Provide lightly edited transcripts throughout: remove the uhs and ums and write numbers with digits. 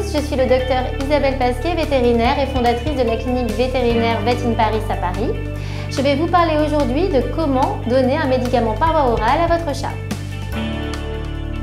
tous, je suis le docteur Isabelle Pasquet, vétérinaire et fondatrice de la clinique vétérinaire Vet in Paris à Paris. Je vais vous parler aujourd'hui de comment donner un médicament par voie orale à votre chat.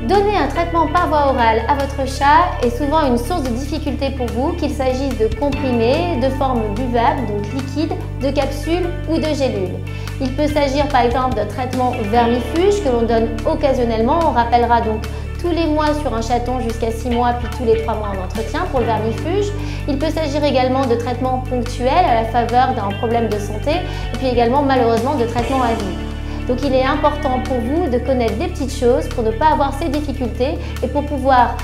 Donner un traitement par voie orale à votre chat est souvent une source de difficulté pour vous, qu'il s'agisse de comprimés, de forme buvable, donc liquide, de capsules ou de gélules. Il peut s'agir par exemple d'un traitement vermifuge que l'on donne occasionnellement. On rappellera donc tous les mois sur un chaton jusqu'à 6 mois, puis tous les 3 mois en entretien pour le vermifuge. Il peut s'agir également de traitements ponctuels à la faveur d'un problème de santé et puis également malheureusement de traitements à vie. Donc il est important pour vous de connaître des petites choses pour ne pas avoir ces difficultés et pour pouvoir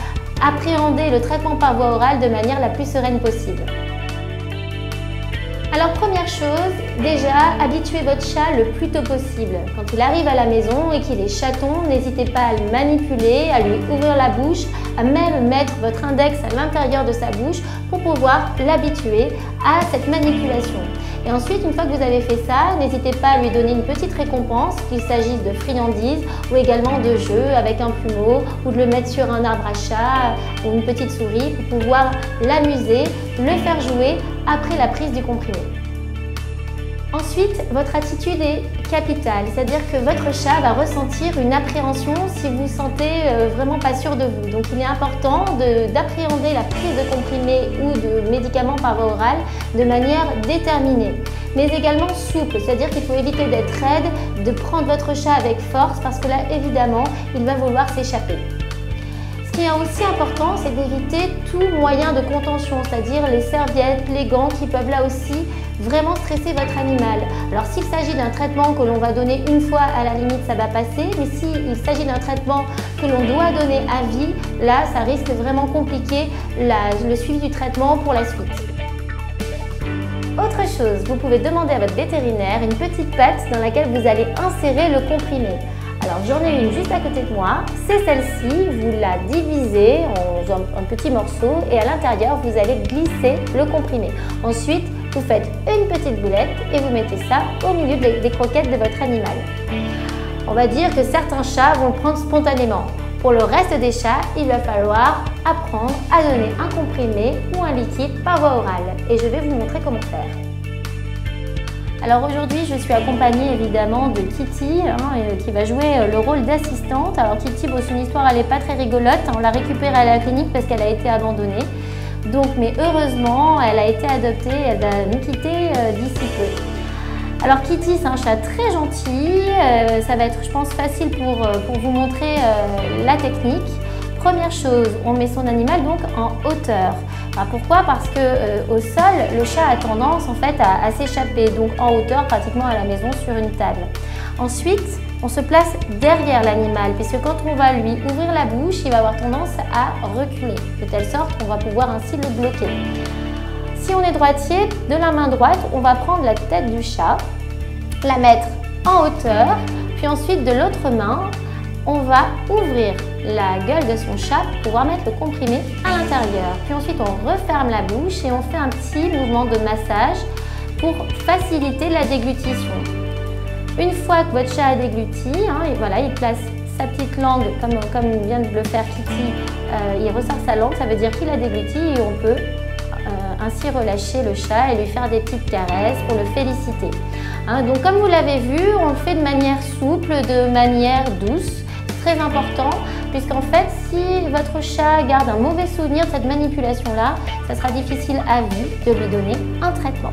appréhender le traitement par voie orale de manière la plus sereine possible. Alors première chose, déjà habituez votre chat le plus tôt possible. Quand il arrive à la maison et qu'il est chaton, n'hésitez pas à le manipuler, à lui ouvrir la bouche, à même mettre votre index à l'intérieur de sa bouche pour pouvoir l'habituer à cette manipulation. Et ensuite, une fois que vous avez fait ça, n'hésitez pas à lui donner une petite récompense, qu'il s'agisse de friandises ou également de jeux avec un plumeau ou de le mettre sur un arbre à chat ou une petite souris pour pouvoir l'amuser, le faire jouer après la prise du comprimé. Ensuite, votre attitude est capitale, c'est-à-dire que votre chat va ressentir une appréhension si vous vous sentez vraiment pas sûr de vous. Donc il est important d'appréhender la prise de comprimés ou de médicaments par voie orale de manière déterminée, mais également souple, c'est-à-dire qu'il faut éviter d'être raide, de prendre votre chat avec force parce que là, évidemment, il va vouloir s'échapper. Ce qui est aussi important, c'est d'éviter tout moyen de contention, c'est-à-dire les serviettes, les gants qui peuvent là aussi vraiment stresser votre animal. Alors s'il s'agit d'un traitement que l'on va donner une fois, à la limite ça va passer, mais s'il s'agit d'un traitement que l'on doit donner à vie, là ça risque vraiment compliquer le suivi du traitement pour la suite. Autre chose, vous pouvez demander à votre vétérinaire une petite patte dans laquelle vous allez insérer le comprimé. Alors j'en ai une juste à côté de moi, c'est celle-ci, vous la divisez en un petit morceau et à l'intérieur vous allez glisser le comprimé. Ensuite vous faites une petite boulette et vous mettez ça au milieu des croquettes de votre animal. On va dire que certains chats vont le prendre spontanément. Pour le reste des chats, il va falloir apprendre à donner un comprimé ou un liquide par voie orale et je vais vous montrer comment faire. Alors aujourd'hui, je suis accompagnée évidemment de Kitty qui va jouer le rôle d'assistante. Alors Kitty, son histoire elle n'est pas très rigolote, on l'a récupérée à la clinique parce qu'elle a été abandonnée. Donc, mais heureusement, elle a été adoptée, elle va nous quitter d'ici peu. Alors Kitty, c'est un chat très gentil, ça va être je pense facile pour vous montrer la technique. Première chose, on met son animal donc en hauteur. Alors pourquoi? Parce que au sol, le chat a tendance en fait à s'échapper, donc en hauteur pratiquement à la maison sur une table. Ensuite, on se place derrière l'animal puisque quand on va lui ouvrir la bouche, il va avoir tendance à reculer de telle sorte qu'on va pouvoir ainsi le bloquer. Si on est droitier, de la main droite, on va prendre la tête du chat, la mettre en hauteur, puis ensuite de l'autre main, on va ouvrir la gueule de son chat pour pouvoir mettre le comprimé à l'intérieur. Puis ensuite, on referme la bouche et on fait un petit mouvement de massage pour faciliter la déglutition. Une fois que votre chat a dégluti, et voilà, il place sa petite langue comme vient de le faire Kitty, il ressort sa langue, ça veut dire qu'il a dégluti et on peut ainsi relâcher le chat et lui faire des petites caresses pour le féliciter. Donc comme vous l'avez vu, on le fait de manière souple, de manière douce. Très important puisqu'en fait si votre chat garde un mauvais souvenir de cette manipulation-là, ça sera difficile à vie de lui donner un traitement.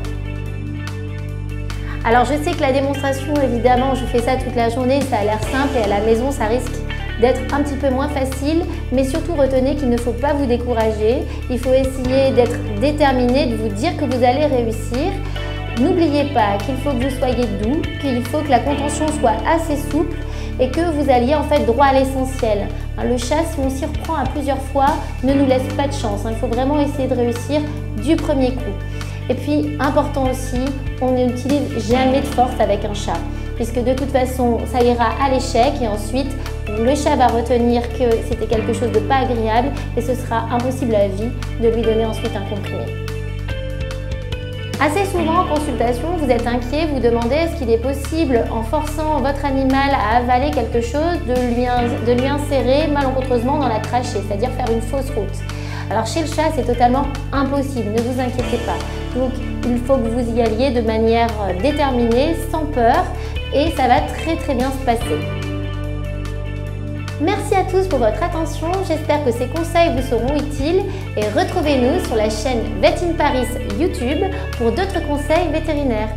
Alors je sais que la démonstration, évidemment, je fais ça toute la journée, ça a l'air simple et à la maison ça risque d'être un petit peu moins facile, mais surtout retenez qu'il ne faut pas vous décourager, il faut essayer d'être déterminé, de vous dire que vous allez réussir. N'oubliez pas qu'il faut que vous soyez doux, qu'il faut que la contention soit assez souple et que vous alliez en fait droit à l'essentiel. Le chat, si on s'y reprend à plusieurs fois, ne nous laisse pas de chance. Il faut vraiment essayer de réussir du premier coup. Et puis, important aussi, on n'utilise jamais de force avec un chat, puisque de toute façon, ça ira à l'échec et ensuite, le chat va retenir que c'était quelque chose de pas agréable et ce sera impossible à vie de lui donner ensuite un comprimé. Assez souvent en consultation, vous êtes inquiet, vous demandez est-ce qu'il est possible, en forçant votre animal à avaler quelque chose, de lui insérer malencontreusement dans la trachée, c'est-à-dire faire une fausse route. Alors chez le chat, c'est totalement impossible, ne vous inquiétez pas. Donc il faut que vous y alliez de manière déterminée, sans peur, et ça va très bien se passer. Merci à tous pour votre attention, j'espère que ces conseils vous seront utiles et retrouvez-nous sur la chaîne Vet in Paris YouTube pour d'autres conseils vétérinaires.